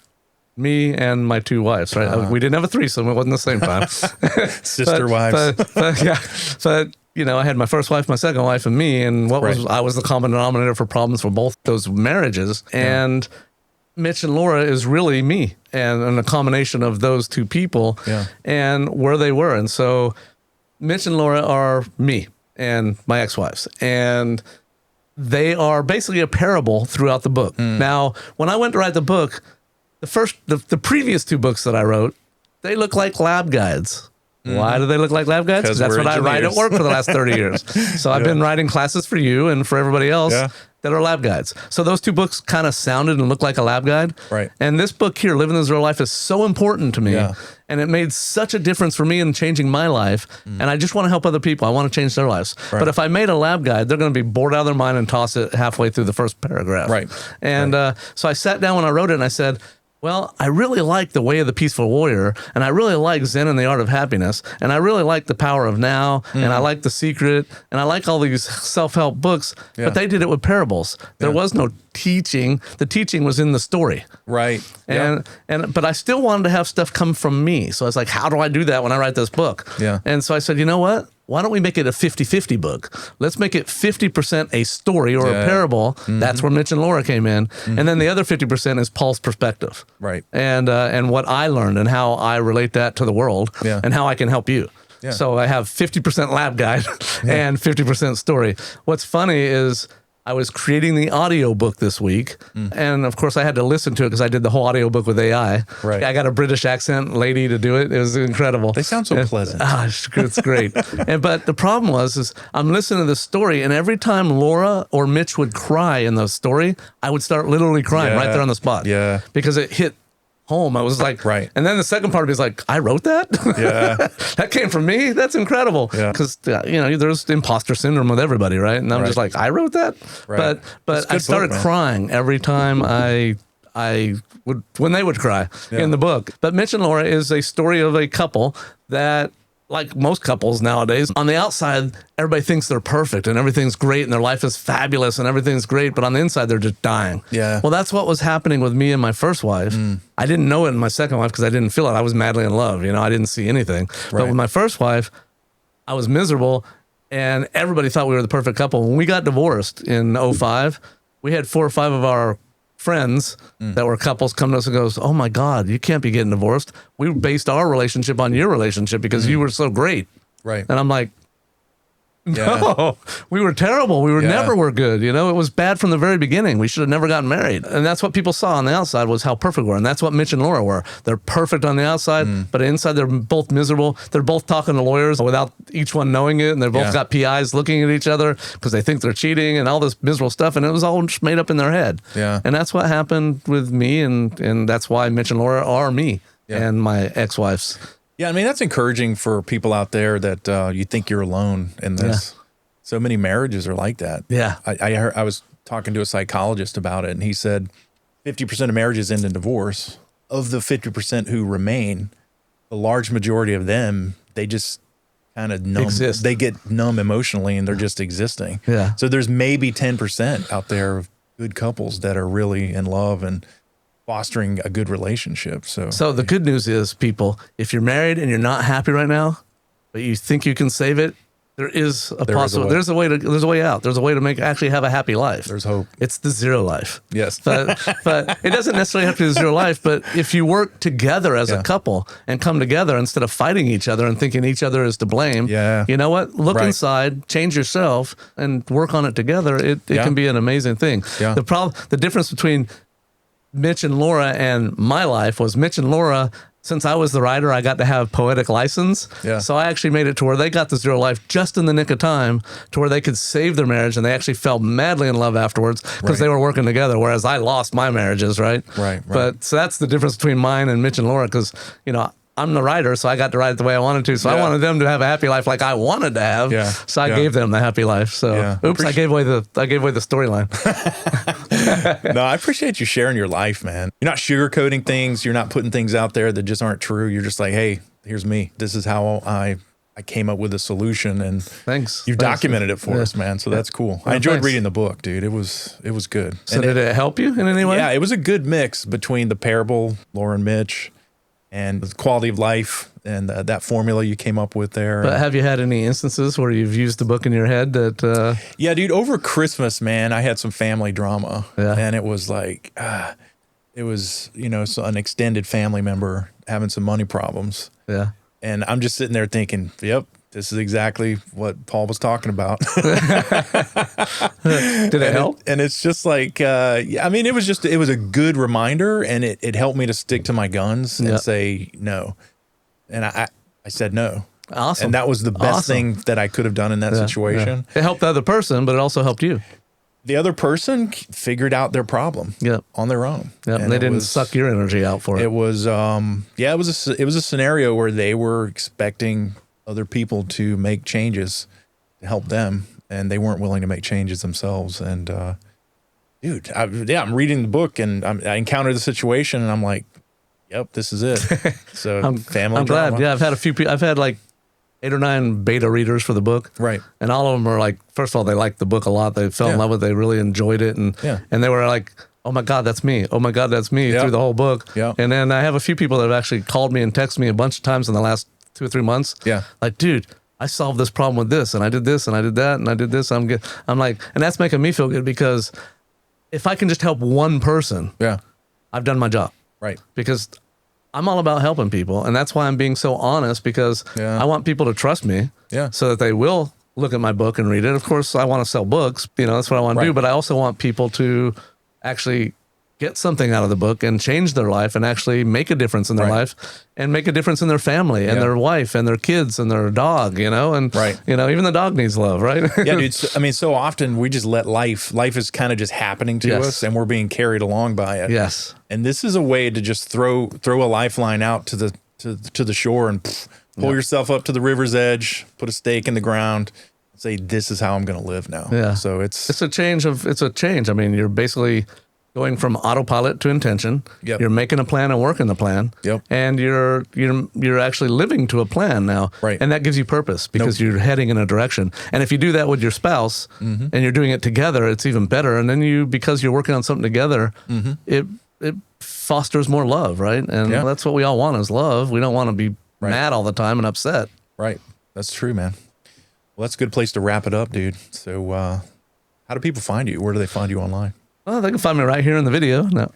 me and my two wives, right? We didn't have a threesome. It wasn't the same time. Sister wives. But I had my first wife, my second wife, and me, and I was the common denominator for problems for both those marriages. And Mitch and Laura is really me, and a combination of those two people and where they were. And so Mitch and Laura are me and my ex-wives, and they are basically a parable throughout the book. Now, when I went to write the book, the previous two books that I wrote, they look like lab guides. Why do they look like lab guides? Because that's what I write at work for the last 30 years. So I've been writing classes for you and for everybody else that are lab guides. So those two books kind of sounded and looked like a lab guide. Right. And this book here, Living the Zero Life, is so important to me. Yeah. And it made such a difference for me in changing my life. And I just want to help other people. I want to change their lives. Right. But if I made a lab guide, they're going to be bored out of their mind and toss it halfway through the first paragraph. Right. And so I sat down when I wrote it, and I said, well, I really like The Way of the Peaceful Warrior, and I really like Zen and the Art of Happiness, and I really like The Power of Now, and I like The Secret, and I like all these self-help books, but they did it with parables. There was no teaching. The teaching was in the story. Right. But I still wanted to have stuff come from me. So I was like, how do I do that when I write this book? Yeah. And so I said, you know what? Why don't we make it a 50-50 book? Let's make it 50% a story or a parable. That's where Mitch and Laura came in. And then the other 50% is Paul's perspective. Right. And what I learned and how I relate that to the world and how I can help you. Yeah. So I have 50% lab guide and 50% story. What's funny is I was creating the audiobook this week, and of course I had to listen to it because I did the whole audiobook with AI. Right. I got a British accent lady to do it. It was incredible. They sound so pleasant. It's great. But the problem is I'm listening to the story, and every time Laura or Mitch would cry in the story, I would start literally crying right there on the spot. Yeah. Because it hit home. I was like, right. And then the second part of me is like, I wrote that? Yeah. That came from me? That's incredible. Yeah. Because, there's imposter syndrome with everybody, right? And I'm just like, I wrote that? Right. But I started crying every time when they would cry in the book. But Mitch and Laura is a story of a couple that, like most couples nowadays, on the outside, everybody thinks they're perfect and everything's great and their life is fabulous and everything's great, but on the inside, they're just dying. Yeah. Well, that's what was happening with me and my first wife. I didn't know it in my second wife because I didn't feel it. I was madly in love. I didn't see anything. But with my first wife, I was miserable and everybody thought we were the perfect couple. When we got divorced in 2005, we had 4 or 5 of our friends that were couples come to us and goes, oh my God, you can't be getting divorced. We based our relationship on your relationship because you were so great. Right. And I'm like, no, we were terrible. We never were good. It was bad from the very beginning. We should have never gotten married. And that's what people saw on the outside was how perfect we were. And that's what Mitch and Laura were. They're perfect on the outside, but inside they're both miserable. They're both talking to lawyers without each one knowing it. And they're both got PIs looking at each other because they think they're cheating and all this miserable stuff. And it was all just made up in their head. Yeah. And that's what happened with me. And that's why Mitch and Laura are me and my ex-wives. Yeah, I mean, that's encouraging for people out there that you think you're alone in this. Yeah. So many marriages are like that. Yeah. I was talking to a psychologist about it, and he said 50% of marriages end in divorce. Of the 50% who remain, the large majority of them, they just kind of numb. Exist. They get numb emotionally, and they're just existing. Yeah. So there's maybe 10% out there of good couples that are really in love and fostering a good relationship. So the good news is, people, if you're married and you're not happy right now, but you think you can save it, there is a possibility. There's a way out. There's a way to actually have a happy life. There's hope. It's the zero life. Yes. But it doesn't necessarily have to be the zero life. But if you work together as a couple and come together instead of fighting each other and thinking each other is to blame, you know what? Look inside, change yourself, and work on it together. It can be an amazing thing. Yeah. The difference between Mitch and Laura and my life was Mitch and Laura, since I was the writer, I got to have poetic license. Yeah. So I actually made it to where they got the zero life just in the nick of time to where they could save their marriage, and they actually fell madly in love afterwards because they were working together, whereas I lost my marriages, right? Right. But so that's the difference between mine and Mitch and Laura because, I'm the writer, so I got to write it the way I wanted to. So I wanted them to have a happy life like I wanted to have. Yeah. So I gave them the happy life. So oops, I gave away the storyline. No, I appreciate you sharing your life, man. You're not sugarcoating things. You're not putting things out there that just aren't true. You're just like, hey, here's me. This is how I came up with a solution, and you've documented it for us, man. So that's cool. I enjoyed reading the book, dude. It was good. So did it help you in any way? Yeah, it was a good mix between the parable, Laura and Mitch, and the quality of life and that formula you came up with there. But have you had any instances where you've used the book in your head that... Yeah, dude, over Christmas, man, I had some family drama. Yeah. And it was like, it was, so an extended family member having some money problems. Yeah. And I'm just sitting there thinking, yep, this is exactly what Paul was talking about. Did it help? And it's just like, it was a good reminder, and it helped me to stick to my guns and say no. And I said no. Awesome. And that was the best thing that I could have done in that situation. Yeah. It helped the other person, but it also helped you. The other person figured out their problem on their own. Yep. And they didn't suck your energy out for it. It was, it was a scenario where they were expecting other people to make changes to help them, and they weren't willing to make changes themselves. And dude, I'm reading the book, and I encountered the situation, and I'm like, yep, this is it. So I'm drama. glad. Yeah, I've had a few people. I've had like 8 or 9 beta readers for the book. Right. And all of them are like, first of all, they liked the book a lot. They fell in love with it. They really enjoyed it. And they were like, oh my God, that's me. Oh my God, that's me through the whole book. Yeah. And then I have a few people that have actually called me and texted me a bunch of times in the last 2 or 3 months. Yeah. Like, dude, I solved this problem with this, and I did this, and I did that, and I did this. I'm good. I'm like, and that's making me feel good because if I can just help one person, I've done my job. Right. Because I'm all about helping people. And that's why I'm being so honest, because Yeah. I want people to trust me Yeah. so that they will look at my book and read it. Of course, I want to sell books. That's what I want to do. Right. But I also want people to actually get something out of the book and change their life and actually make a difference in their Right. life and make a difference in their family and Yeah. their wife and their kids and their dog, and Right. even the dog needs love, right? Yeah, dude. I mean, so often we just let life is kind of just happening to Yes. us, and we're being carried along by it. Yes. And this is a way to just throw a lifeline out to the shore and pull yourself up to the river's edge, put a stake in the ground, and say, "This is how I'm going to live now." Yeah. So it's a change. I mean, you're basically going from autopilot to intention. Yep. You're making a plan and working the plan. Yep. And you're actually living to a plan now. Right. And that gives you purpose because you're heading in a direction. And if you do that with your spouse and you're doing it together, it's even better. And then because you're working on something together, it fosters more love, right? And that's what we all want is love. We don't want to be mad all the time and upset. right. That's true, man. Well, that's a good place to wrap it up, dude. So, how do people find you? Where do they find you online? Well, they can find me right here in the video. No.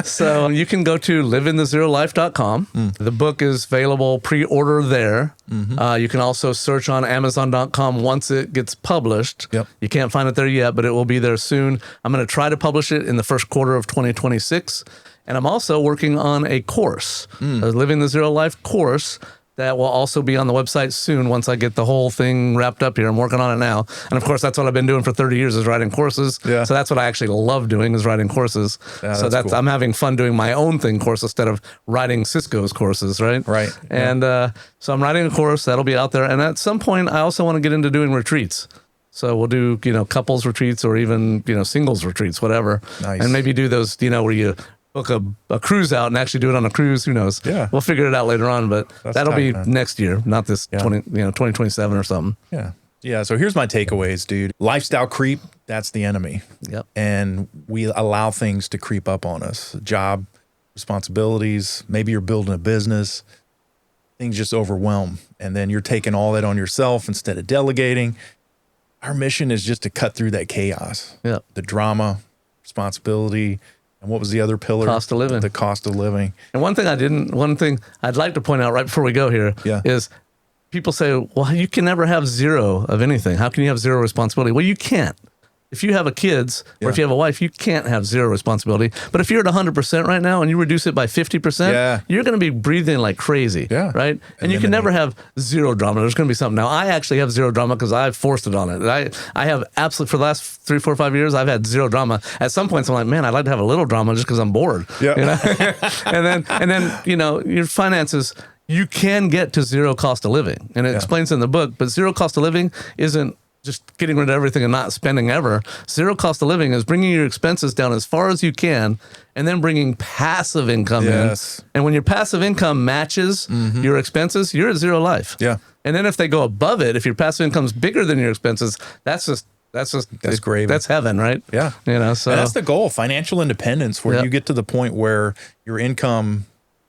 So you can go to liveinthezerolife.com. The book is available, pre-order there. You can also search on Amazon.com once it gets published. Yep. You can't find it there yet, but it will be there soon. I'm going to try to publish it in the first quarter of 2026. And I'm also working on a course, a Living the Zero Life course, that will also be on the website soon once I get the whole thing wrapped up here. I'm working on it now. And of course, that's what I've been doing for 30 years is writing courses. Yeah. So that's what I actually love doing is writing courses. Yeah, so that's cool. I'm having fun doing my own course instead of writing Cisco's courses, right? Right. And so I'm writing a course that'll be out there. And at some point, I also want to get into doing retreats. So we'll do, couples retreats or even, singles retreats, whatever. Nice. And maybe do those, where you book a cruise out and actually do it on a cruise. Who knows? Yeah. We'll figure it out later on, but that'll tight, be man. next year, not this 2027 or something. Yeah. Yeah. So here's my takeaways, dude. Lifestyle creep, that's the enemy. Yep. And we allow things to creep up on us. Job, responsibilities, maybe you're building a business, things just overwhelm. And then you're taking all that on yourself instead of delegating. Our mission is just to cut through that chaos. Yep. The drama, responsibility, and what was the other pillar? Cost of living. The cost of living. And one thing I'd like to point out right before we go here is people say, well, you can never have zero of anything. How can you have zero responsibility? Well, you can't. If you have a kids or if you have a wife, you can't have zero responsibility. But if you're at 100% right now and you reduce it by 50%, you're going to be breathing like crazy, right? And you can never have zero drama. There's going to be something. Now, I actually have zero drama because I've forced it on it. I have absolutely, for the last 3, 4, 5 years, I've had zero drama. At some points, I'm like, man, I'd like to have a little drama just because I'm bored. Yeah. and then your finances, you can get to zero cost of living. And it explains in the book, but zero cost of living isn't just getting rid of everything and not spending ever. Zero cost of living is bringing your expenses down as far as you can and then bringing passive income in. And when your passive income matches your expenses, you're at zero life. Yeah. And then if they go above it, if your passive income's bigger than your expenses, that's gravy. That's heaven, right? Yeah. So and that's the goal, financial independence, where you get to the point where your income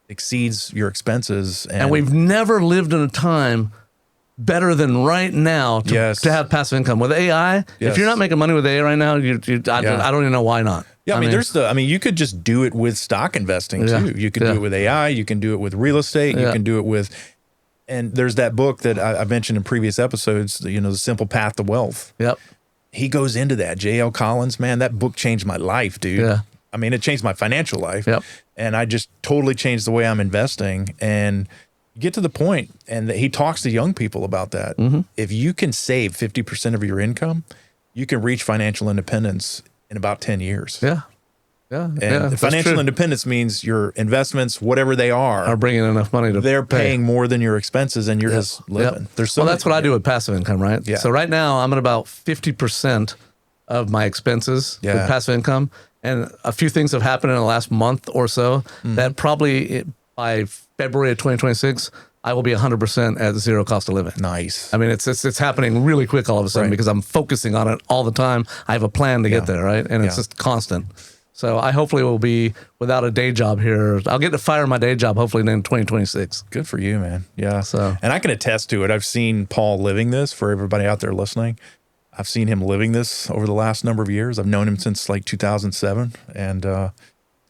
exceeds your expenses. And we've never lived in a time better than right now to have passive income with AI. If you're not making money with AI right now, I don't even know why not. Yeah, I mean, you could just do it with stock investing too. You could do it with AI. You can do it with real estate. You can do it with, and there's that book that I mentioned in previous episodes. The Simple Path to Wealth. Yep. He goes into that. J.L. Collins, man, that book changed my life, dude. Yeah. I mean, it changed my financial life. Yep. And I just totally changed the way I'm investing. And you get to the point, and he talks to young people about that. If you can save 50% of your income, you can reach financial independence in about 10 years. Yeah. And financial independence means your investments, whatever they are bringing enough money to they're paying more than your expenses, and you're just living. There's that's what I do with passive income, right? Yeah. So right now I'm at about 50% of my expenses with passive income. And a few things have happened in the last month or so that probably by February of 2026, I will be 100% at zero cost of living. Nice. I mean, it's happening really quick all of a sudden because I'm focusing on it all the time. I have a plan to get there, right? And it's just constant. So I hopefully will be without a day job here. I'll get to fire my day job hopefully in 2026. Good for you, man. Yeah. So, and I can attest to it. I've seen Paul living this. For everybody out there listening, I've seen him living this over the last number of years. I've known him since like 2007, and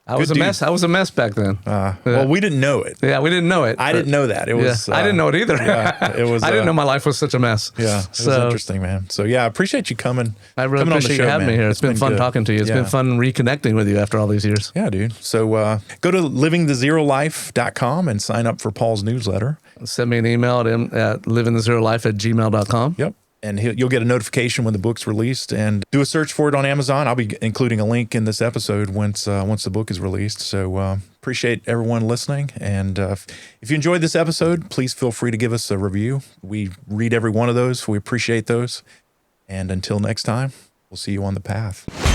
I was a mess. I was a mess back then. Well, we didn't know it. Yeah, we didn't know it. I didn't know that. It was. I didn't know it either. Yeah, it was. I didn't know my life was such a mess. Yeah, it was interesting, man. So yeah, I appreciate you coming. I really appreciate you having me here. It's been fun good. talking to you. It's been fun reconnecting with you after all these years. Yeah, dude. So go to livingthezerolife.com and sign up for Paul's newsletter. Send me an email at livingthezerolife@gmail.com. Yep. And you'll get a notification when the book's released, and do a search for it on Amazon. I'll be including a link in this episode once the book is released. So appreciate everyone listening. And if you enjoyed this episode, please feel free to give us a review. We read every one of those. We appreciate those. And until next time, we'll see you on the path.